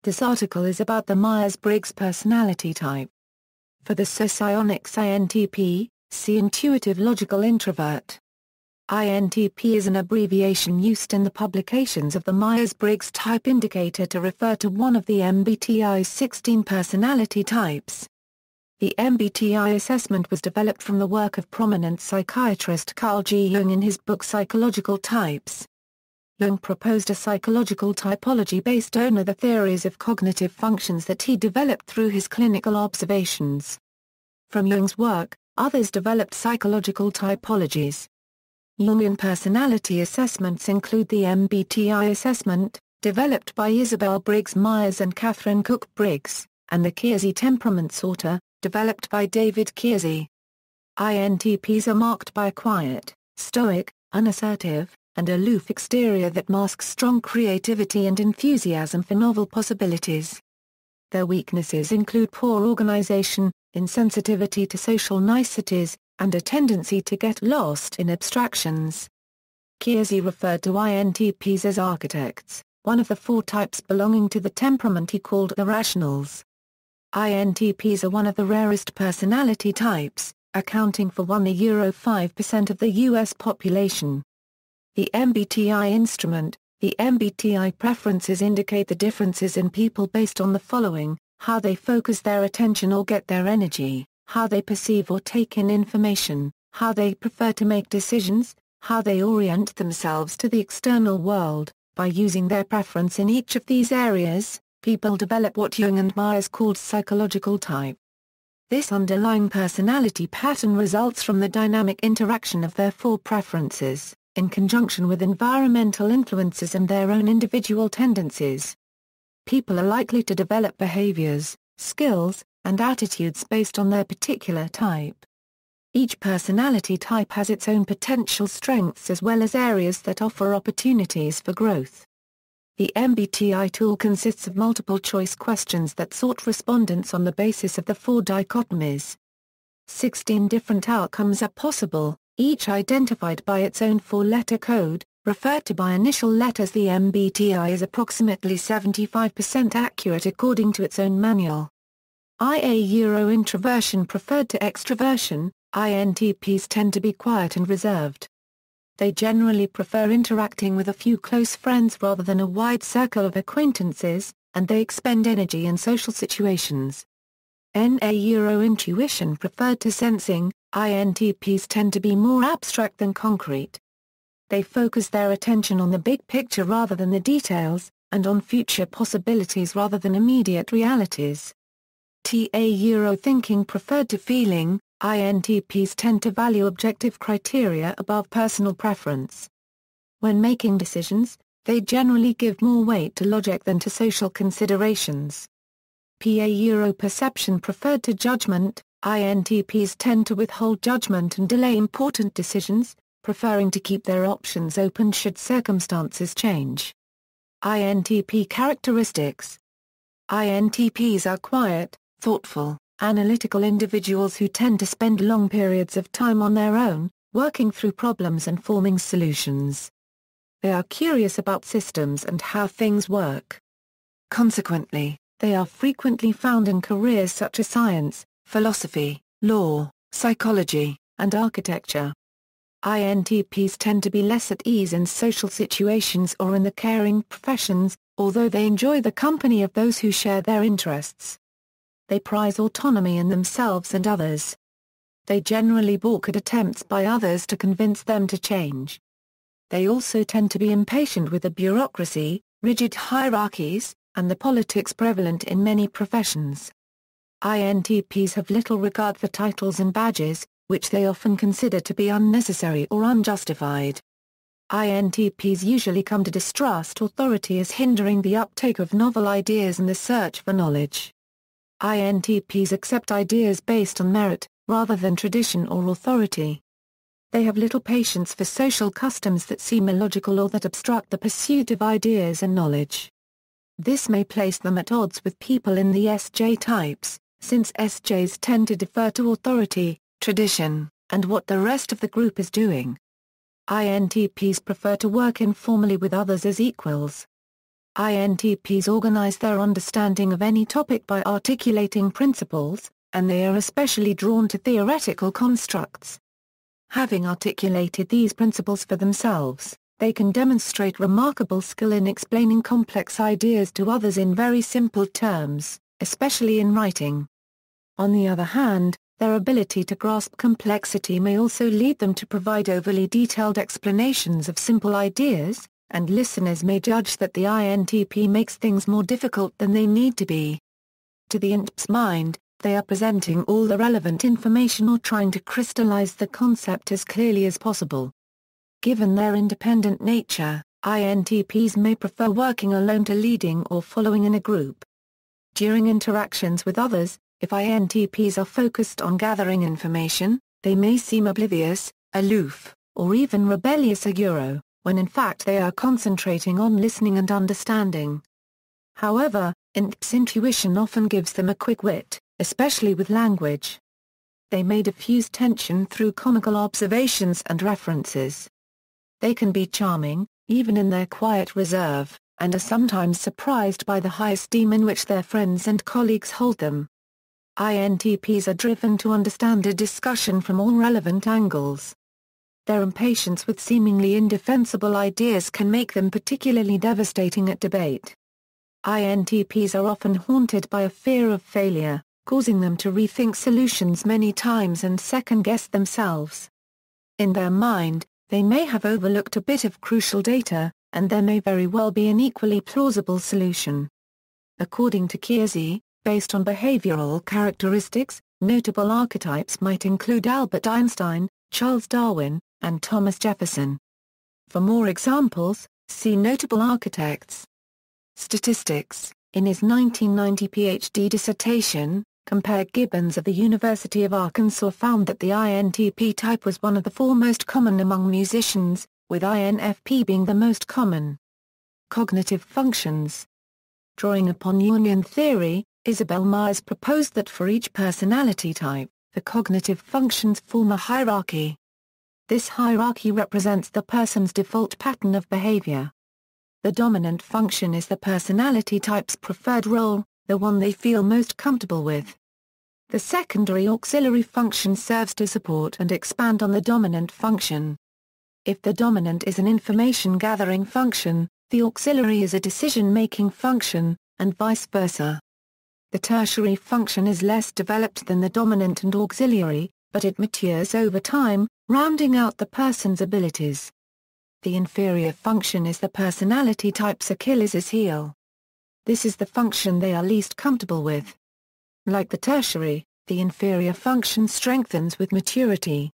This article is about the Myers-Briggs personality type. For the Socionics INTp, see Intuitive Logical Introvert. INTp is an abbreviation used in the publications of the Myers-Briggs Type Indicator to refer to one of the MBTI's 16 personality types. The MBTI assessment was developed from the work of prominent psychiatrist Carl G. Jung in his book Psychological Types. Jung proposed a psychological typology based on the theories of cognitive functions that he developed through his clinical observations. From Jung's work, others developed psychological typologies. Jungian personality assessments include the MBTI assessment, developed by Isabel Briggs-Myers and Katharine Cook-Briggs, and the Keirsey Temperament Sorter, developed by David Keirsey. INTPs are marked by a quiet, stoic, unassertive, and aloof exterior that masks strong creativity and enthusiasm for novel possibilities. Their weaknesses include poor organization, insensitivity to social niceties, and a tendency to get lost in abstractions. Keirsey referred to INTPs as architects, one of the four types belonging to the temperament he called the rationals. INTPs are one of the rarest personality types, accounting for 1.5% of the U.S. population. The MBTI instrument, the MBTI preferences indicate the differences in people based on the following: how they focus their attention or get their energy, how they perceive or take in information, how they prefer to make decisions, how they orient themselves to the external world. By using their preference in each of these areas, people develop what Jung and Myers called psychological type. This underlying personality pattern results from the dynamic interaction of their four preferences, in conjunction with environmental influences and their own individual tendencies. People are likely to develop behaviors, skills, and attitudes based on their particular type. Each personality type has its own potential strengths as well as areas that offer opportunities for growth. The MBTI tool consists of multiple-choice questions that sort respondents on the basis of the four dichotomies. 16 different outcomes are possible, each identified by its own four-letter code, referred to by initial letters. The MBTI is approximately 75% accurate according to its own manual. Introversion preferred to extroversion, INTPs tend to be quiet and reserved. They generally prefer interacting with a few close friends rather than a wide circle of acquaintances, and they expend energy in social situations. Intuition preferred to sensing, INTPs tend to be more abstract than concrete. They focus their attention on the big picture rather than the details, and on future possibilities rather than immediate realities. Thinking preferred to feeling, INTPs tend to value objective criteria above personal preference. When making decisions, they generally give more weight to logic than to social considerations. Perception preferred to judgment, INTPs tend to withhold judgment and delay important decisions, preferring to keep their options open should circumstances change. INTP characteristics. INTPs are quiet, thoughtful, analytical individuals who tend to spend long periods of time on their own, working through problems and forming solutions. They are curious about systems and how things work. Consequently, they are frequently found in careers such as science, philosophy, law, psychology, and architecture. INTPs tend to be less at ease in social situations or in the caring professions, although they enjoy the company of those who share their interests. They prize autonomy in themselves and others. They generally balk at attempts by others to convince them to change. They also tend to be impatient with the bureaucracy, rigid hierarchies, and the politics prevalent in many professions. INTPs have little regard for titles and badges, which they often consider to be unnecessary or unjustified. INTPs usually come to distrust authority as hindering the uptake of novel ideas and the search for knowledge. INTPs accept ideas based on merit, rather than tradition or authority. They have little patience for social customs that seem illogical or that obstruct the pursuit of ideas and knowledge. This may place them at odds with people in the SJ types, since SJs tend to defer to authority, tradition, and what the rest of the group is doing. INTPs prefer to work informally with others as equals. INTPs organize their understanding of any topic by articulating principles, and they are especially drawn to theoretical constructs. Having articulated these principles for themselves, they can demonstrate remarkable skill in explaining complex ideas to others in very simple terms, especially in writing. On the other hand, their ability to grasp complexity may also lead them to provide overly detailed explanations of simple ideas, and listeners may judge that the INTP makes things more difficult than they need to be. To the INTP's mind, they are presenting all the relevant information or trying to crystallize the concept as clearly as possible. Given their independent nature, INTPs may prefer working alone to leading or following in a group. During interactions with others, if INTPs are focused on gathering information, they may seem oblivious, aloof, or even rebellious when in fact they are concentrating on listening and understanding. However, INTPs' intuition often gives them a quick wit, especially with language. They may diffuse tension through comical observations and references. They can be charming, even in their quiet reserve, and are sometimes surprised by the high esteem in which their friends and colleagues hold them. INTPs are driven to understand a discussion from all relevant angles. Their impatience with seemingly indefensible ideas can make them particularly devastating at debate. INTPs are often haunted by a fear of failure, causing them to rethink solutions many times and second-guess themselves. In their mind, they may have overlooked a bit of crucial data, and there may very well be an equally plausible solution. According to Keirsey, based on behavioral characteristics, notable archetypes might include Albert Einstein, Charles Darwin, and Thomas Jefferson. For more examples, see Notable Architects. Statistics. In his 1990 PhD dissertation, Compare Gibbons of the University of Arkansas found that the INTP type was one of the four most common among musicians, with INFP being the most common. Cognitive functions. Drawing upon Jungian theory, Isabel Myers proposed that for each personality type, the cognitive functions form a hierarchy. This hierarchy represents the person's default pattern of behavior. The dominant function is the personality type's preferred role, the one they feel most comfortable with. The secondary auxiliary function serves to support and expand on the dominant function. If the dominant is an information-gathering function, the auxiliary is a decision-making function, and vice versa. The tertiary function is less developed than the dominant and auxiliary, but it matures over time, rounding out the person's abilities. The inferior function is the personality type's Achilles' heel. This is the function they are least comfortable with. Like the tertiary, the inferior function strengthens with maturity.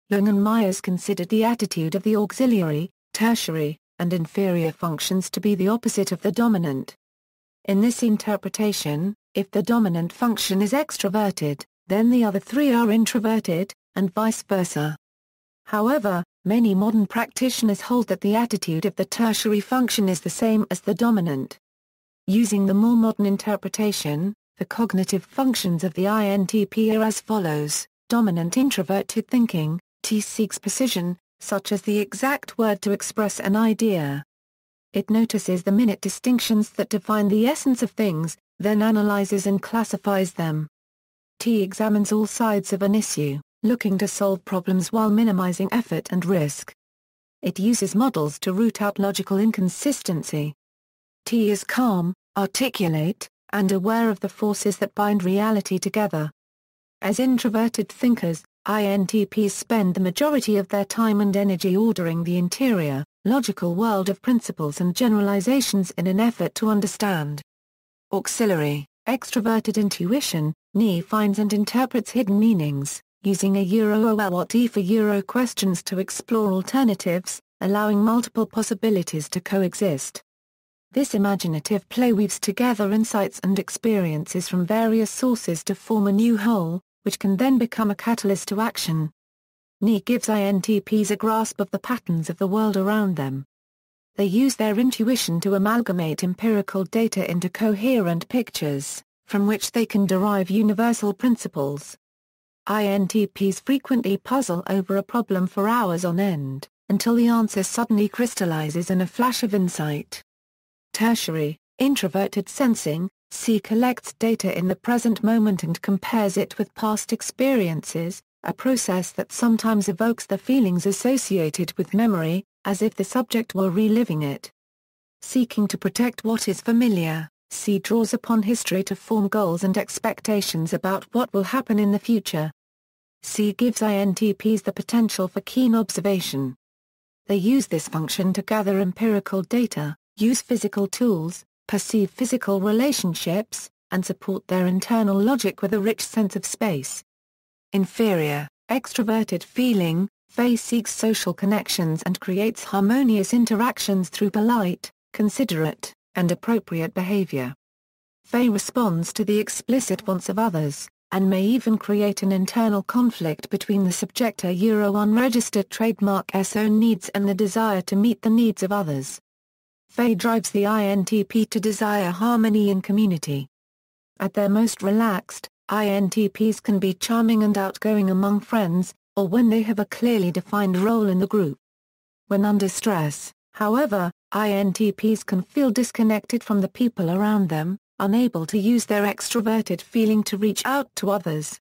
Jung and Myers considered the attitude of the auxiliary, tertiary, and inferior functions to be the opposite of the dominant. In this interpretation, if the dominant function is extroverted, then the other three are introverted, and vice versa. However, many modern practitioners hold that the attitude of the tertiary function is the same as the dominant. Using the more modern interpretation, the cognitive functions of the INTP are as follows: dominant introverted thinking, T seeks precision, such as the exact word to express an idea. It notices the minute distinctions that define the essence of things, then analyzes and classifies them. T examines all sides of an issue, looking to solve problems while minimizing effort and risk. It uses models to root out logical inconsistency. T is calm, articulate, and aware of the forces that bind reality together. As introverted thinkers, INTPs spend the majority of their time and energy ordering the interior, logical world of principles and generalizations in an effort to understand. Auxiliary, extroverted intuition, NI finds and interprets hidden meanings, using a Euro-what-E for Euro questions to explore alternatives, allowing multiple possibilities to coexist. This imaginative play weaves together insights and experiences from various sources to form a new whole, which can then become a catalyst to action. NI gives INTPs a grasp of the patterns of the world around them. They use their intuition to amalgamate empirical data into coherent pictures, from which they can derive universal principles. INTPs frequently puzzle over a problem for hours on end, until the answer suddenly crystallizes in a flash of insight. Tertiary, introverted sensing. C collects data in the present moment and compares it with past experiences, a process that sometimes evokes the feelings associated with memory, as if the subject were reliving it. Seeking to protect what is familiar, C draws upon history to form goals and expectations about what will happen in the future. C gives INTPs the potential for keen observation. They use this function to gather empirical data, use physical tools, perceive physical relationships, and support their internal logic with a rich sense of space. Inferior, extroverted feeling. Fe seeks social connections and creates harmonious interactions through polite, considerate, and appropriate behavior. Fe responds to the explicit wants of others, and may even create an internal conflict between the subject unregistered trademark's own needs and the desire to meet the needs of others. Fe drives the INTP to desire harmony in community. At their most relaxed, INTPs can be charming and outgoing among friends, or when they have a clearly defined role in the group. When under stress, however, INTPs can feel disconnected from the people around them, unable to use their extroverted feeling to reach out to others.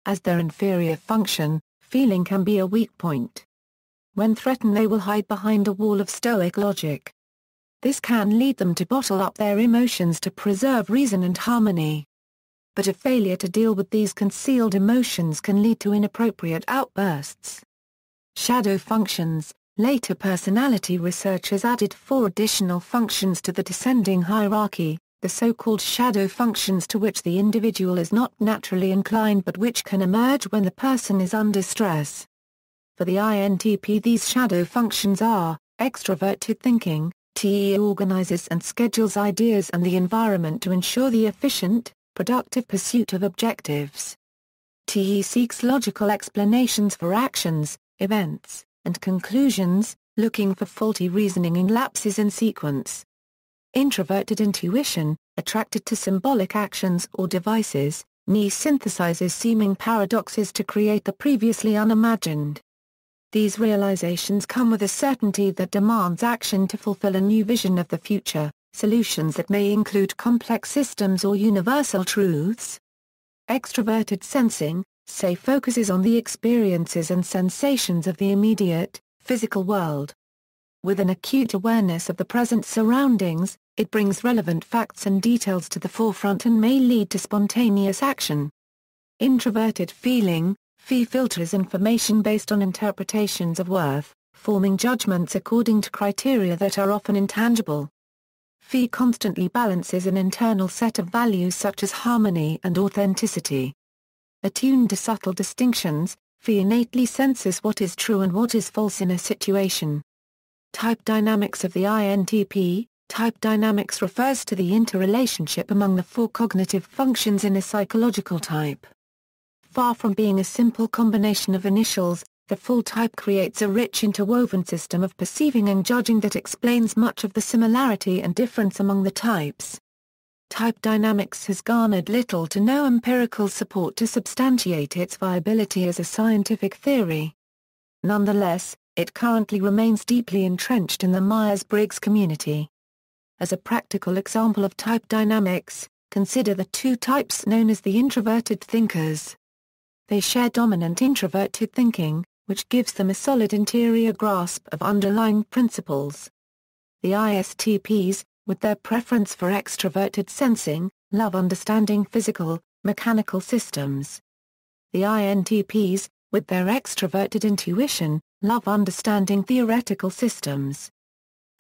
As their inferior function, feeling can be a weak point. When threatened, they will hide behind a wall of stoic logic. This can lead them to bottle up their emotions to preserve reason and harmony. But a failure to deal with these concealed emotions can lead to inappropriate outbursts. Shadow functions. Later personality research has added 4 additional functions to the descending hierarchy, the so-called shadow functions to which the individual is not naturally inclined but which can emerge when the person is under stress. For the INTP, these shadow functions are: extroverted thinking. TE organizes and schedules ideas and the environment to ensure the efficient, productive pursuit of objectives. TE seeks logical explanations for actions, events, and conclusions, looking for faulty reasoning in lapses in sequence. Introverted intuition, attracted to symbolic actions or devices, NE synthesizes seeming paradoxes to create the previously unimagined. These realizations come with a certainty that demands action to fulfill a new vision of the future, solutions that may include complex systems or universal truths. Extroverted sensing, say, focuses on the experiences and sensations of the immediate, physical world. With an acute awareness of the present surroundings, it brings relevant facts and details to the forefront and may lead to spontaneous action. Introverted feeling, Fe filters information based on interpretations of worth, forming judgments according to criteria that are often intangible. Fe constantly balances an internal set of values such as harmony and authenticity. Attuned to subtle distinctions, Fe innately senses what is true and what is false in a situation. Type dynamics of the INTP. Type dynamics refers to the interrelationship among the 4 cognitive functions in a psychological type. Far from being a simple combination of initials, the full type creates a rich interwoven system of perceiving and judging that explains much of the similarity and difference among the types. Type dynamics has garnered little to no empirical support to substantiate its viability as a scientific theory. Nonetheless, it currently remains deeply entrenched in the Myers-Briggs community. As a practical example of type dynamics, consider the 2 types known as the introverted thinkers. They share dominant introverted thinking, which gives them a solid interior grasp of underlying principles. The ISTPs, with their preference for extroverted sensing, love understanding physical, mechanical systems. The INTPs, with their extroverted intuition, love understanding theoretical systems.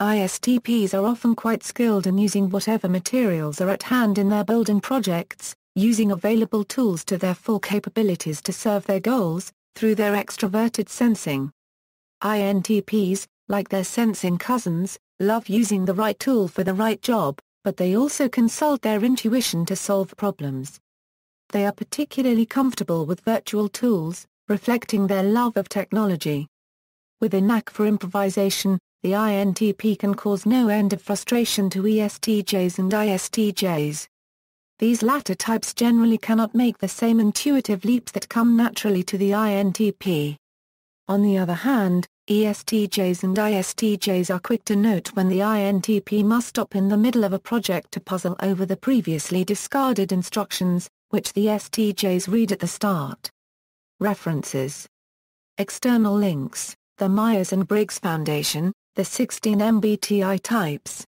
ISTPs are often quite skilled in using whatever materials are at hand in their building projects, using available tools to their full capabilities to serve their goals, through their extroverted sensing. INTPs, like their sensing cousins, love using the right tool for the right job, but they also consult their intuition to solve problems. They are particularly comfortable with virtual tools, reflecting their love of technology. With a knack for improvisation, the INTP can cause no end of frustration to ESTJs and ISTJs. These latter types generally cannot make the same intuitive leaps that come naturally to the INTP. On the other hand, ESTJs and ISTJs are quick to note when the INTP must stop in the middle of a project to puzzle over the previously discarded instructions, which the STJs read at the start. References. External links: the Myers-Briggs Foundation, the 16 MBTI types,